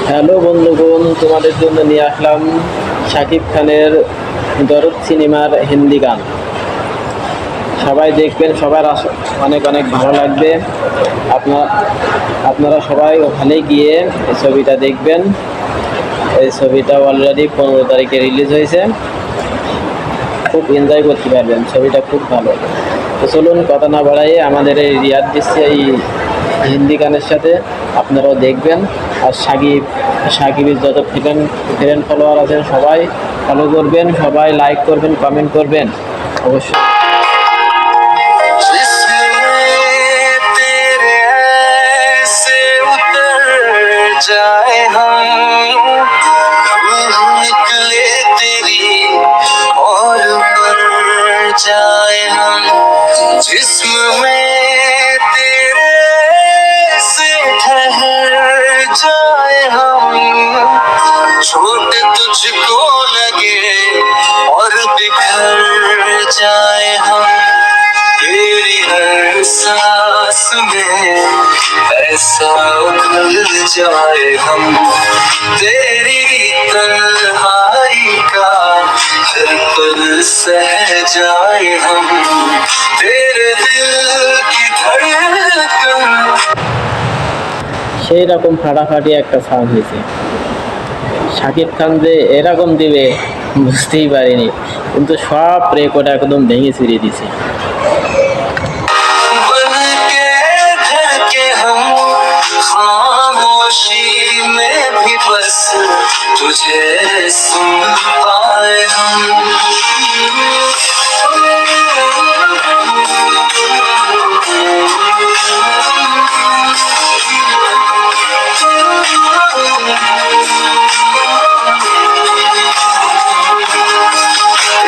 Hello বন্ধুগণ, তোমাদের জন্য নিয়ে আসলাম শাকিব খানের দরদ সিনেমার হিন্দি গান। সবাই দেখবেন, সবার অনেক অনেক ভালো লাগবে। আপনারা সবাই ওখানে গিয়ে এই ছবিটা দেখবেন। এই ছবিটা অলরেডি 15 তারিখে রিলিজ হয়েছে। খুব এনজয় করতে পারবেন, ছবিটা খুব ভালো। তো চলুন কথা না বাড়াইয়ে আমাদের এই রিয়াদ দিচ্ছে এই হিন্দি গানের সাথে আপনারাও দেখবেন। আর সাকিবের যত ফ্রেন্ড ফলোয়ার আছেন সবাই ফলো করবেন, সবাই লাইক করবেন, কমেন্ট করবেন অবশ্যই। जाए हम निकले तेरी और मर जाए हम जिस्म में तेरे से ठहर जाए हम छोट तुझको लगे और बिखर जाए हम तेरी हर सांस में ऐसा उखल जाए हम तेरी तन्हाई का हर पल सह जाए हम तेरे दिल की धड़कन। সেই রকম ফাটাফাটি একটা সাউন্ড হয়েছে। শাকিব খান যে এরকম দিবে বুঝতেই পারিনি, কিন্তু সব রেকর্ড একদম ভেঙে ছিঁড়ে দিছে। खामोशी में भी बस तुझे सुन पाए हम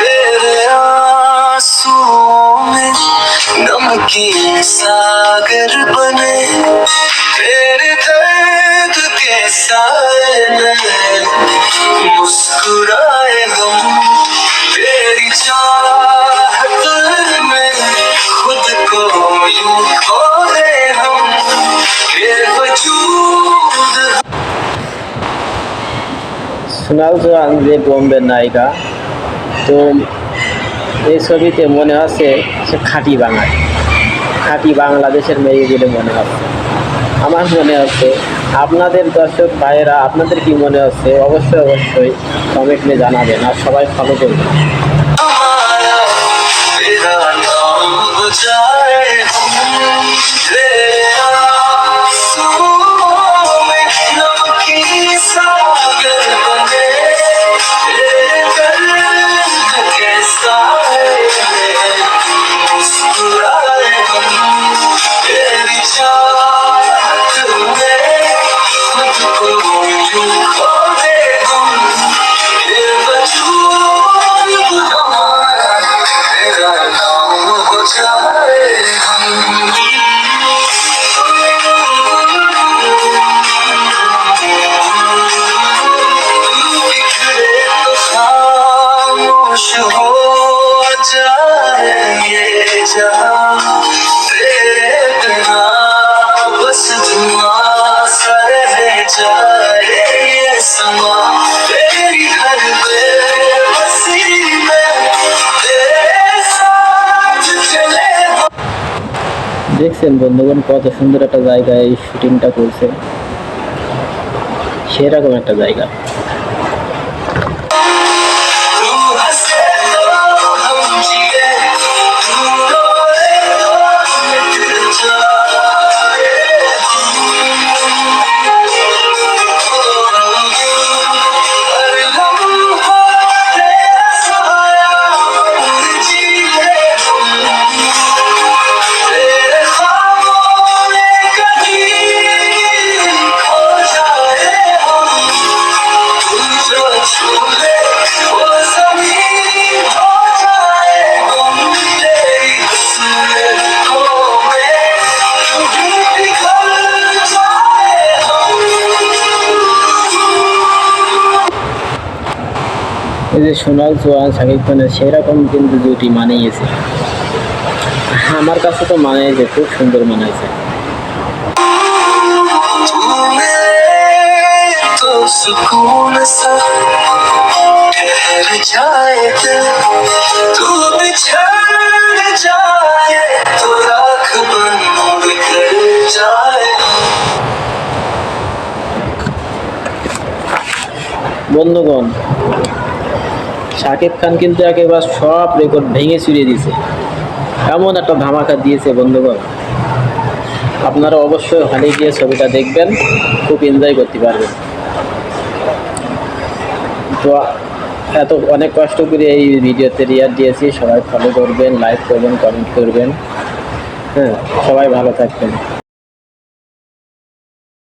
तेरे आंसुओं में नमकीन सागर बने तेरे दर्द के साए में मुस्कुराए हम तेरी चाहत में खुद को यूं खो दे हम ये वजूद। সোনাল চৌহান যে বোম্বের নায়িকা, তো এই ছবিতে মনে হচ্ছে সে খাঁটি বাংলাদেশের মেয়ে বলে মনে হচ্ছে। আমার মনে হচ্ছে, আপনাদের দর্শক ভাইয়েরা আপনাদের কি মনে হচ্ছে অবশ্যই কমেন্টে জানাবেন, আর সবাই ফলো করবেন। हमारा तेरा नाम हो जाए हम तेरे आंसुओं में नमकीन सागर बने तेरे दर्द के साए में मुस्कुराए हम तेरी चाहत में खुद को यूं खो दे हम ये वजूद हमारा तेरा नाम हो जाए हम बिखरे तो खामोश हो जाए ये जहां तेरे बिना बस धुआं सा रह जाए ये समा तेरी हर बेबसी में तेरे साथ चले। দেখছেন বন্ধুগণ, কত সুন্দর একটা জায়গায় এই শুটিংটা করছে, সেরকম একটা জায়গা। तू हंसे तो हम जिए तू रोए तो मिट जाए हर लम्हा तेरा साया बन जिए हम तेरे ख्वाबों में कहीं खो जाए हम तू जो छू ले वो ज़मीन हो जाए हम तेरी हसरतों में कभी पिघल जाए हम। এই যে সোনাল চৌহান শাকিব খানের সেরকম কিন্তু জুটি মানিয়েছে, আমার কাছে তো মানিয়েছে, খুব সুন্দর মানিয়েছে। तू मिले तो सुकून सा ठहर जाए दिल तू बिछड़ जाए तो राख बन बिखर जाए বন্ধুগণ, শাকিব খান কিন্তু একেবারে সব রেকর্ড ভেঙে চুরিয়ে দিয়েছে। এমন একটা ধামাকা দিয়েছে বন্ধুগণ, আপনারা অবশ্যই হলে গিয়ে ছবিটা দেখবেন, খুব এনজয় করতে পারবেন। তো এত অনেক কষ্ট করে এই ভিডিওতে রিয়াক্ট দিয়েছি, সবাই ফলো করবেন, লাইক করবেন, কমেন্ট করবেন। হ্যাঁ, সবাই ভালো থাকবেন।